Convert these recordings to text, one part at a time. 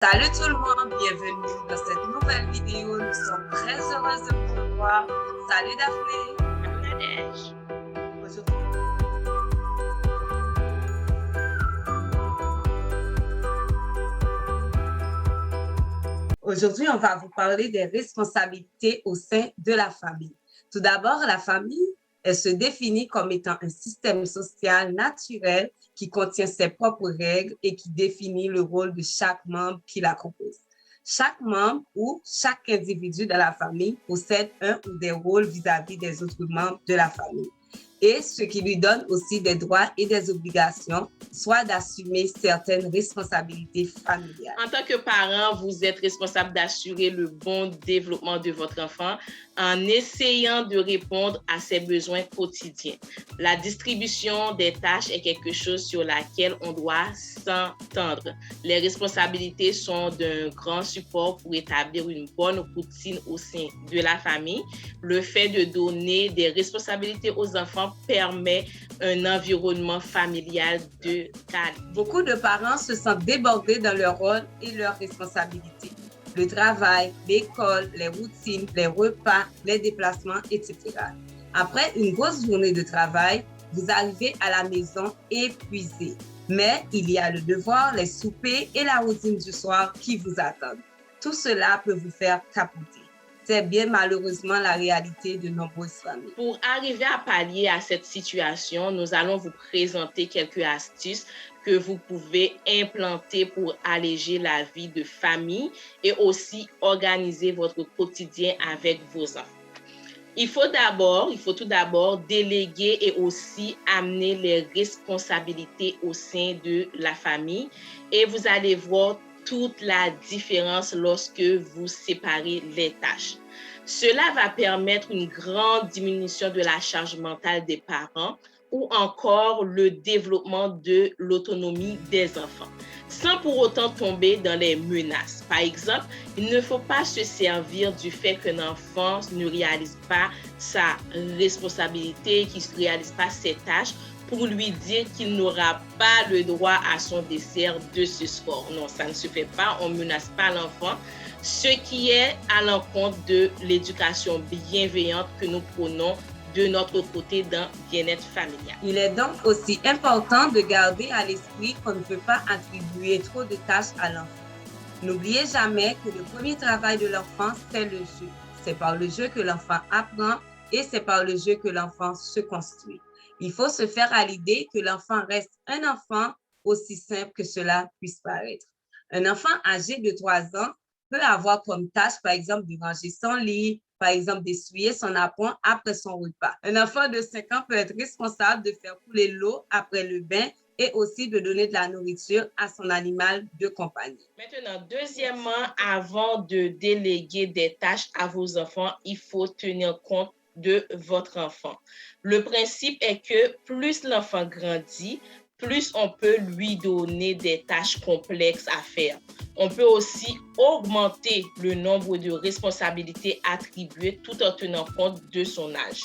Salut tout le monde, bienvenue dans cette nouvelle vidéo. Nous sommes très heureuses de vous revoir. Salut Daphné. Salut Nadège. Aujourd'hui, on va vous parler des responsabilités au sein de la famille. Tout d'abord, la famille, elle se définit comme étant un système social naturel qui contient ses propres règles et qui définit le rôle de chaque membre qui la compose. Chaque membre ou chaque individu de la famille possède un ou des rôles vis-à-vis des autres membres de la famille, et ce qui lui donne aussi des droits et des obligations, soit d'assumer certaines responsabilités familiales. En tant que parent, vous êtes responsable d'assurer le bon développement de votre enfant en essayant de répondre à ses besoins quotidiens. La distribution des tâches est quelque chose sur laquelle on doit s'entendre. Les responsabilités sont d'un grand support pour établir une bonne routine au sein de la famille. Le fait de donner des responsabilités aux enfants permet un environnement familial de qualité. Beaucoup de parents se sentent débordés dans leur rôle et leurs responsabilités. Le travail, l'école, les routines, les repas, les déplacements, etc. Après une grosse journée de travail, vous arrivez à la maison épuisé. Mais il y a le devoir, les soupers et la routine du soir qui vous attendent. Tout cela peut vous faire capoter. C'est bien malheureusement la réalité de nombreuses familles. Pour arriver à pallier à cette situation, nous allons vous présenter quelques astuces que vous pouvez implanter pour alléger la vie de famille et aussi organiser votre quotidien avec vos enfants. Il faut tout d'abord déléguer et aussi amener les responsabilités au sein de la famille et vous allez voir toute la différence lorsque vous séparez les tâches. Cela va permettre une grande diminution de la charge mentale des parents ou encore le développement de l'autonomie des enfants, sans pour autant tomber dans les menaces. Par exemple, il ne faut pas se servir du fait qu'un enfant ne réalise pas sa responsabilité, qu'il ne réalise pas ses tâches pour lui dire qu'il n'aura pas le droit à son dessert de ce soir. Non, ça ne se fait pas, on ne menace pas l'enfant, ce qui est à l'encontre de l'éducation bienveillante que nous prônons de notre côté dans bien-être familial. Il est donc aussi important de garder à l'esprit qu'on ne peut pas attribuer trop de tâches à l'enfant. N'oubliez jamais que le premier travail de l'enfant, c'est le jeu. C'est par le jeu que l'enfant apprend et c'est par le jeu que l'enfant se construit. Il faut se faire à l'idée que l'enfant reste un enfant, aussi simple que cela puisse paraître. Un enfant âgé de 3 ans peut avoir comme tâche, par exemple, de ranger son lit, par exemple, d'essuyer son apron après son repas. Un enfant de 5 ans peut être responsable de faire couler l'eau après le bain et aussi de donner de la nourriture à son animal de compagnie. Maintenant, deuxièmement, avant de déléguer des tâches à vos enfants, il faut tenir compte de votre enfant. Le principe est que plus l'enfant grandit, plus on peut lui donner des tâches complexes à faire. On peut aussi augmenter le nombre de responsabilités attribuées tout en tenant compte de son âge.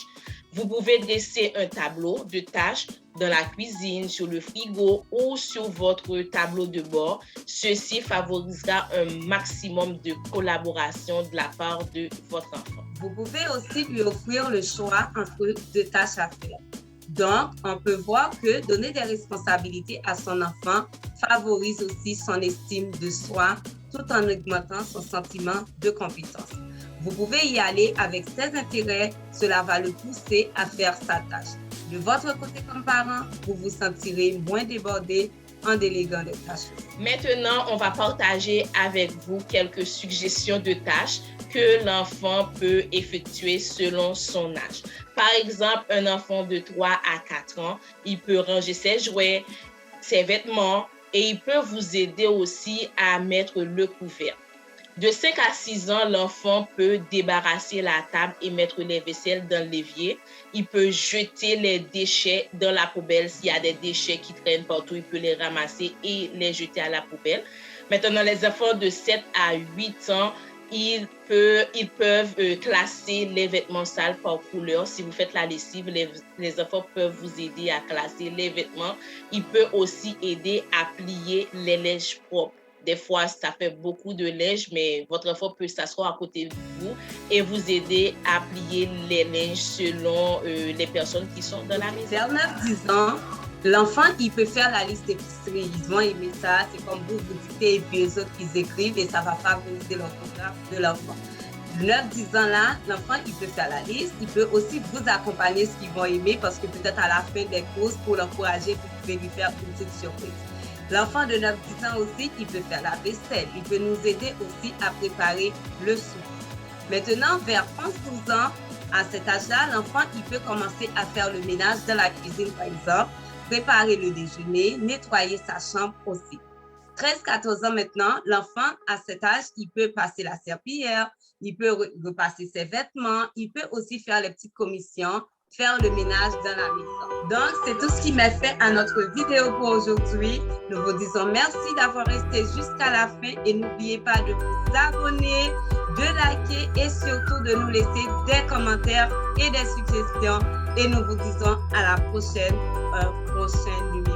Vous pouvez dresser un tableau de tâches dans la cuisine, sur le frigo ou sur votre tableau de bord. Ceci favorisera un maximum de collaboration de la part de votre enfant. Vous pouvez aussi lui offrir le choix entre 2 tâches à faire. Donc, on peut voir que donner des responsabilités à son enfant favorise aussi son estime de soi tout en augmentant son sentiment de compétence. Vous pouvez y aller avec ses intérêts, cela va le pousser à faire sa tâche. De votre côté comme parent, vous vous sentirez moins débordé en déléguant les tâches. Maintenant, on va partager avec vous quelques suggestions de tâches que l'enfant peut effectuer selon son âge. Par exemple, un enfant de 3 à 4 ans, il peut ranger ses jouets, ses vêtements et il peut vous aider aussi à mettre le couvert. De 5 à 6 ans, l'enfant peut débarrasser la table et mettre les vaisselles dans l'évier. Il peut jeter les déchets dans la poubelle. S'il y a des déchets qui traînent partout, il peut les ramasser et les jeter à la poubelle. Maintenant, les enfants de 7 à 8 ans, ils peuvent classer les vêtements sales par couleur. Si vous faites la lessive, les enfants peuvent vous aider à classer les vêtements. Ils peuvent aussi aider à plier les linges propres. des fois, ça fait beaucoup de linge, mais votre enfant peut s'asseoir à côté de vous et vous aider à plier les linges selon les personnes qui sont dans la maison. Vers 9-10 ans, l'enfant, il peut faire la liste d'épicerie. Ils vont aimer ça. C'est comme vous dictez et puis eux autres, ils écrivent et ça va favoriser l'orthographe de l'enfant. 9-10 ans là, l'enfant, il peut faire la liste. Il peut aussi vous accompagner ce qu'ils vont aimer parce que peut-être à la fin des courses, pour l'encourager, vous pouvez lui faire une petite surprise. L'enfant de 9-10 ans aussi, il peut faire la vaisselle. Il peut nous aider aussi à préparer le souper. Maintenant, vers 11-12 ans, à cet âge-là, l'enfant, il peut commencer à faire le ménage dans la cuisine, par exemple, préparer le déjeuner, nettoyer sa chambre aussi. 13-14 ans maintenant, l'enfant, à cet âge, il peut passer la serpillière, il peut repasser ses vêtements, il peut aussi faire les petites commissions, faire le ménage dans la maison. Donc, c'est tout ce qui m'est fait à notre vidéo pour aujourd'hui. Nous vous disons merci d'avoir resté jusqu'à la fin et n'oubliez pas de vous abonner, de liker et surtout de nous laisser des commentaires et des suggestions. Et nous vous disons à la prochaine numéro.